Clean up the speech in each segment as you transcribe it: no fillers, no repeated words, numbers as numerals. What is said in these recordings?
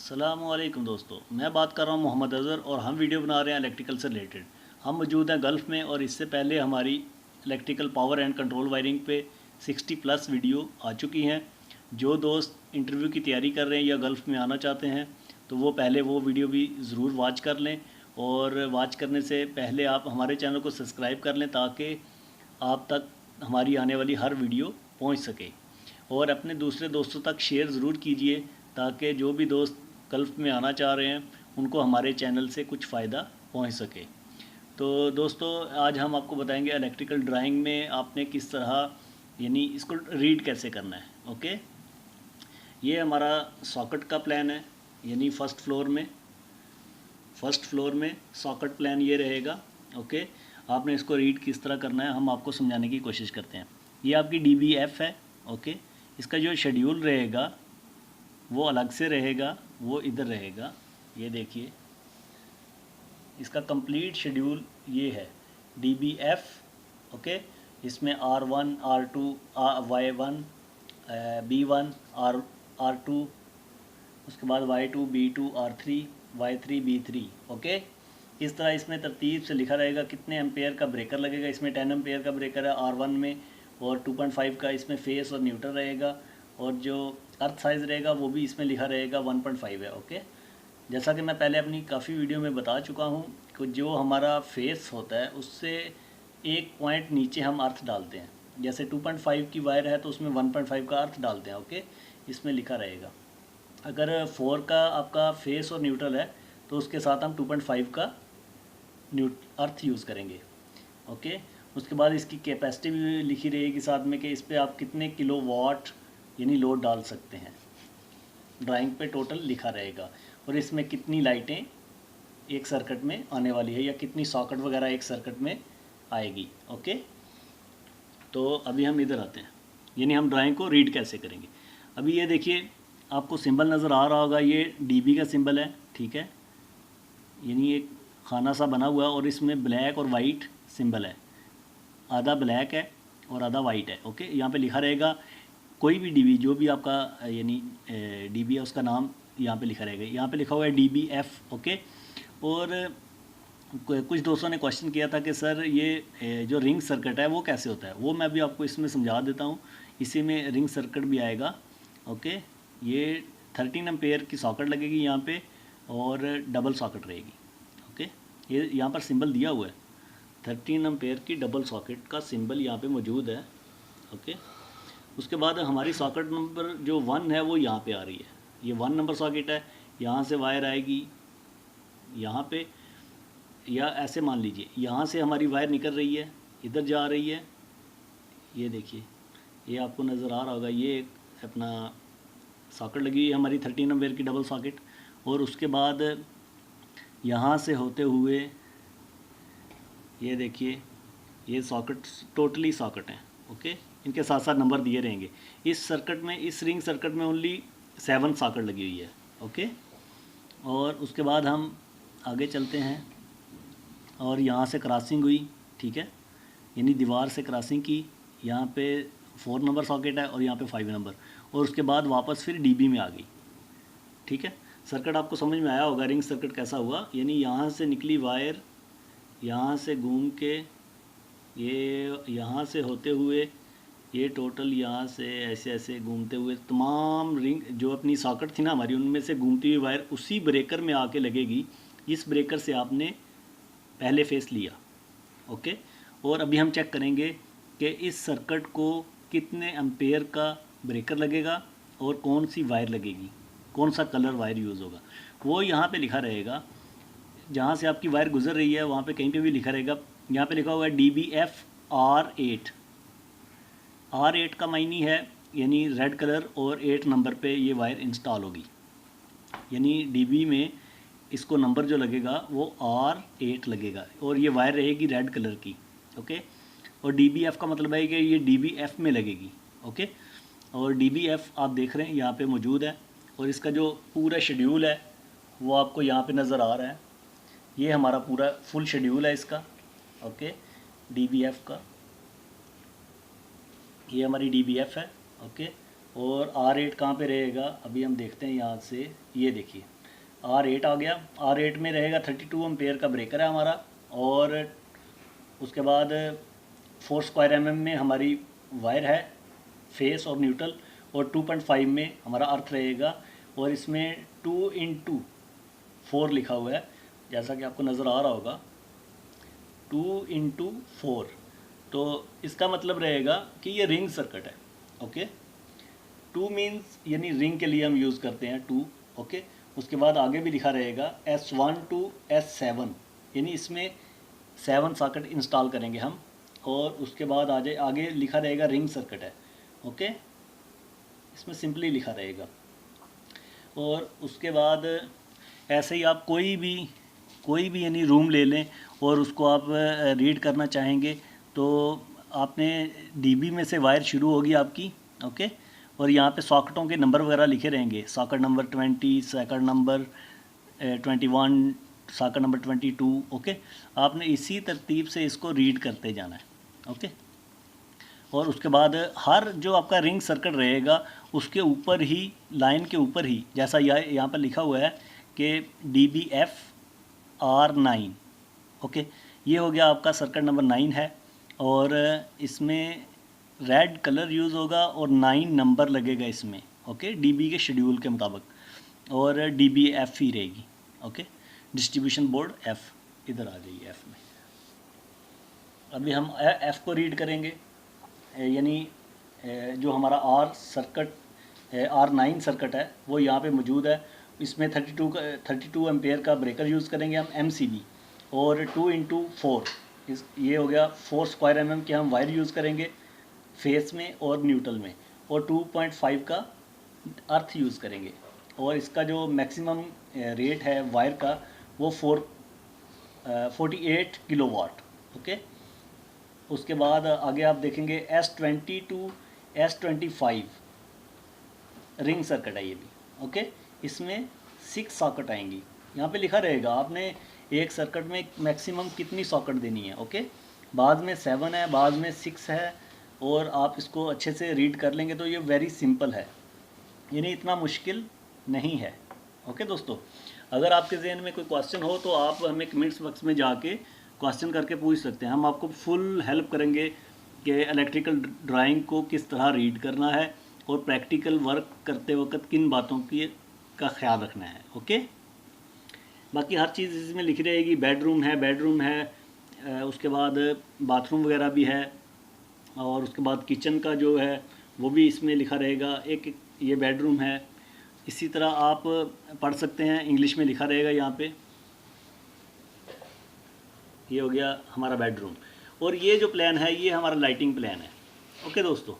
अस्सलामुअलैकुम दोस्तों, मैं बात कर रहा हूं मोहम्मद अज़हर और हम वीडियो बना रहे हैं इलेक्ट्रिकल से रिलेटेड। हम मौजूद हैं गल्फ़ में और इससे पहले हमारी electrical power and control wiring पे 60 प्लस वीडियो आ चुकी हैं। जो दोस्त इंटरव्यू की तैयारी कर रहे हैं या गल्फ़ में आना चाहते हैं तो वो पहले वो वीडियो भी ज़रूर वॉच कर लें, और वॉच करने से पहले आप हमारे चैनल को सब्सक्राइब कर लें ताकि आप तक हमारी आने वाली हर वीडियो पहुंच सके। और अपने दूसरे दोस्तों तक शेयर ज़रूर कीजिए ताकि जो भी दोस्त गल्फ़ में आना चाह रहे हैं उनको हमारे चैनल से कुछ फ़ायदा पहुंच सके। तो दोस्तों, आज हम आपको बताएंगे इलेक्ट्रिकल ड्राइंग में आपने किस तरह यानी इसको रीड कैसे करना है। ओके, ये हमारा सॉकेट का प्लान है, यानी फर्स्ट फ्लोर में सॉकेट प्लान ये रहेगा। ओके, आपने इसको रीड किस तरह करना है हम आपको समझाने की कोशिश करते हैं। ये आपकी DBF है। ओके, इसका जो शेड्यूल रहेगा वो अलग से रहेगा, वो इधर रहेगा। ये देखिए, इसका कंप्लीट शेड्यूल ये है DBF। ओके, इसमें R1 R2 Y1 B1 R2, उसके बाद Y2 B2 R3 Y3 B3। Okay, इस तरह इसमें तरतीब से लिखा रहेगा कितने एम्पेयर का ब्रेकर लगेगा। इसमें 10 एम्पेयर का ब्रेकर है R1 में, और 2.5 का इसमें फेस और न्यूट्रल रहेगा, और जो अर्थ साइज़ रहेगा वो भी इसमें लिखा रहेगा 1.5 है। ओके, जैसा कि मैं पहले अपनी काफ़ी वीडियो में बता चुका हूँ कि जो हमारा फेस होता है उससे एक पॉइंट नीचे हम अर्थ डालते हैं। जैसे 2.5 की वायर है तो उसमें 1.5 का अर्थ डालते हैं। ओके, इसमें लिखा रहेगा। अगर 4 का आपका फेस और न्यूट्रल है तो उसके साथ हम 2.5 का अर्थ यूज़ करेंगे। ओके, उसके बाद इसकी कैपेसिटी भी लिखी रहेगी साथ में कि इस पर आप कितने किलो वाट यानी लोड डाल सकते हैं। ड्राइंग पे टोटल लिखा रहेगा, और इसमें कितनी लाइटें एक सर्किट में आने वाली है या कितनी सॉकेट वगैरह एक सर्किट में आएगी। ओके, तो अभी हम इधर आते हैं, यानी हम ड्राइंग को रीड कैसे करेंगे। अभी ये देखिए, आपको सिंबल नज़र आ रहा होगा, ये DB का सिंबल है। ठीक है, यानी एक खाना सा बना हुआ है और इसमें ब्लैक और वाइट सिंबल है, आधा ब्लैक है और आधा वाइट है। ओके, यहाँ पे लिखा रहेगा कोई भी DB जो भी आपका यानी DB है उसका नाम यहाँ पे लिखा रहेगा। यहाँ पे लिखा हुआ है DBF। ओके, और कुछ दोस्तों ने क्वेश्चन किया था कि सर ये जो रिंग सर्किट है वो कैसे होता है, वो मैं भी आपको इसमें समझा देता हूँ। इसी में रिंग सर्किट भी आएगा। ओके, ये 13 एम्पेयर की सॉकेट लगेगी यहाँ पे और डबल सॉकेट रहेगी। ओके, ये यहाँ पर सिंबल दिया हुआ है, 13 एम्पेयर की डबल सॉकेट का सिंबल यहाँ पे मौजूद है। ओके, उसके बाद हमारी सॉकेट नंबर जो 1 है वो यहाँ पे आ रही है। ये 1 नंबर सॉकेट है, यहाँ से वायर आएगी यहाँ पे, या ऐसे मान लीजिए यहाँ से हमारी वायर निकल रही है, इधर जा रही है। ये देखिए, ये आपको नज़र आ रहा होगा, ये एक अपना सॉकेट लगी हुई है हमारी 13 एम्पेयर की डबल सॉकेट। और उसके बाद यहाँ से होते हुए ये देखिए, ये सॉकेट टोटली सॉकेट हैं। ओके, इनके साथ साथ नंबर दिए रहेंगे। इस सर्किट में, इस रिंग सर्किट में ओनली 7 सॉकेट लगी हुई है। ओके, और उसके बाद हम आगे चलते हैं, और यहाँ से क्रॉसिंग हुई। ठीक है, यानी दीवार से क्रॉसिंग की, यहाँ पे 4 नंबर सॉकेट है और यहाँ पे 5 नंबर, और उसके बाद वापस फिर DB में आ गई। ठीक है, सर्किट आपको समझ में आया होगा रिंग सर्किट कैसा हुआ। यानी यहाँ से निकली वायर, यहाँ से घूम के ये यहाँ से होते हुए ये टोटल यहाँ से ऐसे ऐसे घूमते हुए तमाम रिंग जो अपनी सॉकेट थी ना हमारी, उनमें से घूमती हुई वायर उसी ब्रेकर में आके लगेगी। इस ब्रेकर से आपने पहले फेस लिया। ओके, और अभी हम चेक करेंगे कि इस सर्किट को कितने एम्पेयर का ब्रेकर लगेगा और कौन सी वायर लगेगी, कौन सा कलर वायर यूज़ होगा। वो यहाँ पे लिखा रहेगा, जहाँ से आपकी वायर गुजर रही है वहाँ पे कहीं पे भी लिखा रहेगा। यहाँ पे लिखा हुआ है DBF R8। R8 का मायनी है यानी रेड कलर, और 8 नंबर पे ये वायर इंस्टॉल होगी। यानी DB में इसको नंबर जो लगेगा वो R8 लगेगा, और ये वायर रहेगी रेड कलर की। ओके, और DBF का मतलब है कि ये DBF में लगेगी। ओके, और DBF आप देख रहे हैं यहाँ पे मौजूद है, और इसका जो पूरा शेड्यूल है वो आपको यहाँ पे नज़र आ रहा है। ये हमारा पूरा फुल शेड्यूल है इसका। ओके, DBF का ये हमारी DBF है। ओके, और R8 कहाँ पे रहेगा अभी हम देखते हैं यहाँ से। ये देखिए, R8 आ गया। R8 में रहेगा 32 एम्पेयर का ब्रेकर है हमारा, और उसके बाद 4 स्क्वायर mm में हमारी वायर है, फेस और न्यूट्रल, और 2.5 में हमारा अर्थ रहेगा, और इसमें 2x4 लिखा हुआ है, जैसा कि आपको नज़र आ रहा होगा 2x4। तो इसका मतलब रहेगा कि ये रिंग सर्किट है। ओके, 2 मीन्स यानी रिंग के लिए हम यूज़ करते हैं 2। ओके, उसके बाद आगे भी लिखा रहेगा S1 to S7, यानी इसमें 7 सॉकेट इंस्टॉल करेंगे हम, और उसके बाद आगे लिखा रहेगा रिंग सर्किट है। ओके, इसमें सिंपली लिखा रहेगा। और उसके बाद ऐसे ही आप कोई भी यानी रूम ले लें और उसको आप रीड करना चाहेंगे, तो आपने डीबी में से वायर शुरू होगी आपकी। ओके, और यहाँ पे सॉकेटों के नंबर वगैरह लिखे रहेंगे, socket number 20, socket number 21, socket number 22। Okay, आपने इसी तरतीब से इसको रीड करते जाना है। ओके, और उसके बाद हर जो आपका रिंग सर्किट रहेगा उसके ऊपर ही, लाइन के ऊपर ही, जैसा यहाँ पर लिखा हुआ है कि DBF-R9। ओके, ये हो गया आपका सर्किट नंबर 9 है, और इसमें रेड कलर यूज़ होगा और 9 नंबर लगेगा इसमें। ओके, डीबी के शेड्यूल के मुताबिक, और DBF ही रहेगी। ओके, डिस्ट्रीब्यूशन बोर्ड F, इधर आ जाइए F में। अभी हम F को रीड करेंगे, यानी जो हमारा R9 सर्किट है वो यहाँ पे मौजूद है। इसमें 32 एम्पेयर का ब्रेकर यूज़ करेंगे हम MCB, और 2x4 ये हो गया 4 स्क्वायर mm के हम वायर यूज़ करेंगे फेस में और न्यूट्रल में, और 2.5 का अर्थ यूज़ करेंगे, और इसका जो मैक्सिमम रेट है वायर का वो 48 किलोवाट। ओके, उसके बाद आगे आप देखेंगे S20 to S25 ring circuit है ये भी। ओके, इसमें 6 सॉकेट आएंगी। यहाँ पे लिखा रहेगा आपने एक सर्किट में मैक्सिमम कितनी सॉकेट देनी है। ओके, बाद में 7 है, बाद में 6 है, और आप इसको अच्छे से रीड कर लेंगे तो ये वेरी सिंपल है, यानी इतना मुश्किल नहीं है। ओके दोस्तों, अगर आपके जहन में कोई क्वेश्चन हो तो आप हमें कमेंट्स बॉक्स में जाके क्वेश्चन करके पूछ सकते हैं। हम आपको फुल हेल्प करेंगे कि इलेक्ट्रिकल ड्राइंग को किस तरह रीड करना है और प्रैक्टिकल वर्क करते वक्त किन बातों का ख्याल रखना है। ओके, बाकी हर चीज़ इसमें लिखी रहेगी। बेडरूम है, उसके बाद बाथरूम वगैरह भी है, और उसके बाद किचन का जो है वो भी इसमें लिखा रहेगा। एक ये बेडरूम है, इसी तरह आप पढ़ सकते हैं, इंग्लिश में लिखा रहेगा यहाँ पे। ये हो गया हमारा बेडरूम, और ये जो प्लान है ये हमारा लाइटिंग प्लान है। ओके दोस्तों,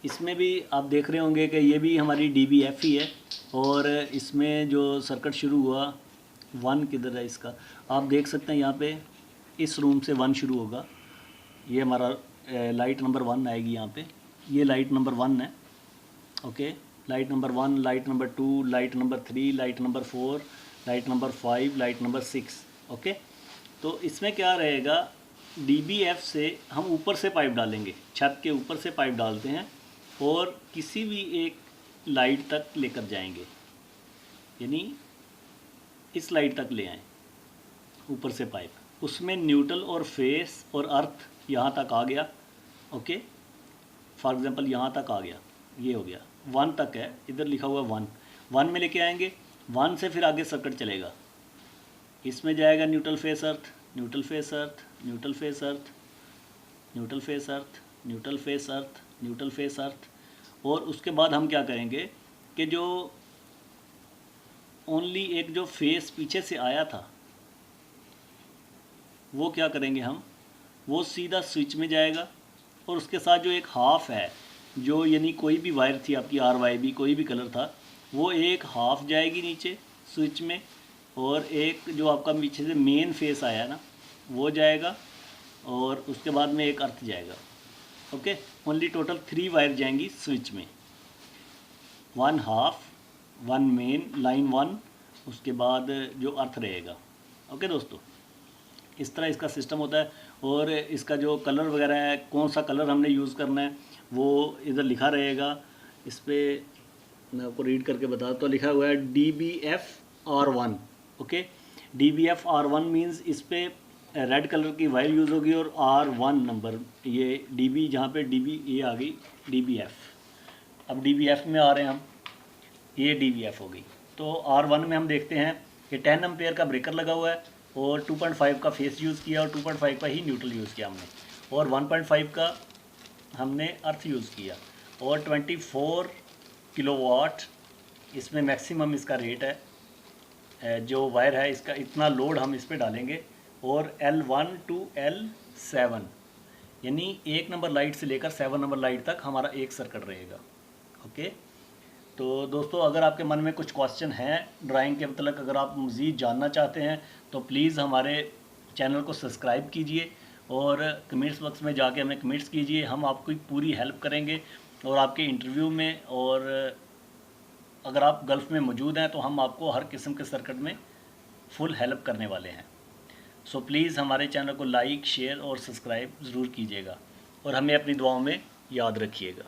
इसमें भी आप देख रहे होंगे कि ये भी हमारी DBF ही है, और इसमें जो सर्किट शुरू हुआ 1 किधर है इसका, आप देख सकते हैं यहाँ पे इस रूम से 1 शुरू होगा। ये हमारा लाइट नंबर 1 आएगी यहाँ पे, ये लाइट नंबर 1 है। Okay, light number 1, light number 2, light number 3, light number 4, light number 5, light number 6। Okay, तो इसमें क्या रहेगा, DBF से हम ऊपर से पाइप डालेंगे, छत के ऊपर से पाइप डालते हैं और किसी भी एक लाइट तक लेकर जाएंगे, यानी इस लाइट तक ले आएँ ऊपर से पाइप, उसमें न्यूट्रल और फेस और अर्थ यहाँ तक आ गया। ओके, फॉर एग्जांपल यहाँ तक आ गया, ये हो गया 1 तक है, इधर लिखा हुआ 1 में लेके आएंगे। 1 से फिर आगे सर्किट चलेगा, इसमें जाएगा न्यूट्रल फेस अर्थ, न्यूट्रल फेस अर्थ, न्यूट्रल फेस अर्थ, न्यूट्रल फेस अर्थ, न्यूट्रल फेस अर्थ, न्यूट्रल फेस अर्थ। और उसके बाद हम क्या करेंगे कि जो ओनली एक जो फेस पीछे से आया था वो क्या करेंगे हम, वो सीधा स्विच में जाएगा, और उसके साथ जो एक हाफ है, जो यानी कोई भी वायर थी आपकी RYB कोई भी कलर था, वो एक हाफ जाएगी नीचे स्विच में, और एक जो आपका पीछे से मेन फेस आया ना वो जाएगा, और उसके बाद में एक अर्थ जाएगा। ओके, ओनली टोटल 3 वायर जाएंगी स्विच में, 1 हाफ, 1 मेन, लाइन 1, उसके बाद जो अर्थ रहेगा। ओके दोस्तों, इस तरह इसका सिस्टम होता है। और इसका जो कलर वगैरह है, कौन सा कलर हमने यूज़ करना है वो इधर लिखा रहेगा। इस पर मैं आपको रीड करके बता, तो लिखा हुआ है DBF-R1। ओके, DBF-R1 मीन्स इस पे रेड कलर की वायर यूज़ होगी और R1 नंबर, ये DB जहाँ पे DB ये आ गई DBF। अब DBF में आ रहे हैं हम, ये DBF हो गई। तो R1 में हम देखते हैं कि 10 एम्पेयर का ब्रेकर लगा हुआ है और 2.5 का फेस यूज़ किया और 2.5 का ही न्यूट्रल यूज़ किया हमने, और 1.5 का हमने अर्थ यूज़ किया, और 24 किलोवाट इसमें मैक्सिमम इसका रेट है। जो वायर है इसका इतना लोड हम इस पर डालेंगे, और L1 to L7 यानी 1 नंबर लाइट से लेकर 7 नंबर लाइट तक हमारा एक सर्किट रहेगा। ओके, तो दोस्तों अगर आपके मन में कुछ क्वेश्चन हैं ड्राइंग के मतलब, अगर आप मज़ीद जानना चाहते हैं तो प्लीज़ हमारे चैनल को सब्सक्राइब कीजिए और कमेंट्स बॉक्स में जाके हमें कमेंट्स कीजिए, हम आपकी पूरी हेल्प करेंगे। और आपके इंटरव्यू में, और अगर आप गल्फ़ में मौजूद हैं तो हम आपको हर किस्म के सर्किट में फुल हेल्प करने वाले हैं। सो प्लीज़ हमारे चैनल को लाइक, शेयर और सब्सक्राइब ज़रूर कीजिएगा, और हमें अपनी दुआओं में याद रखिएगा।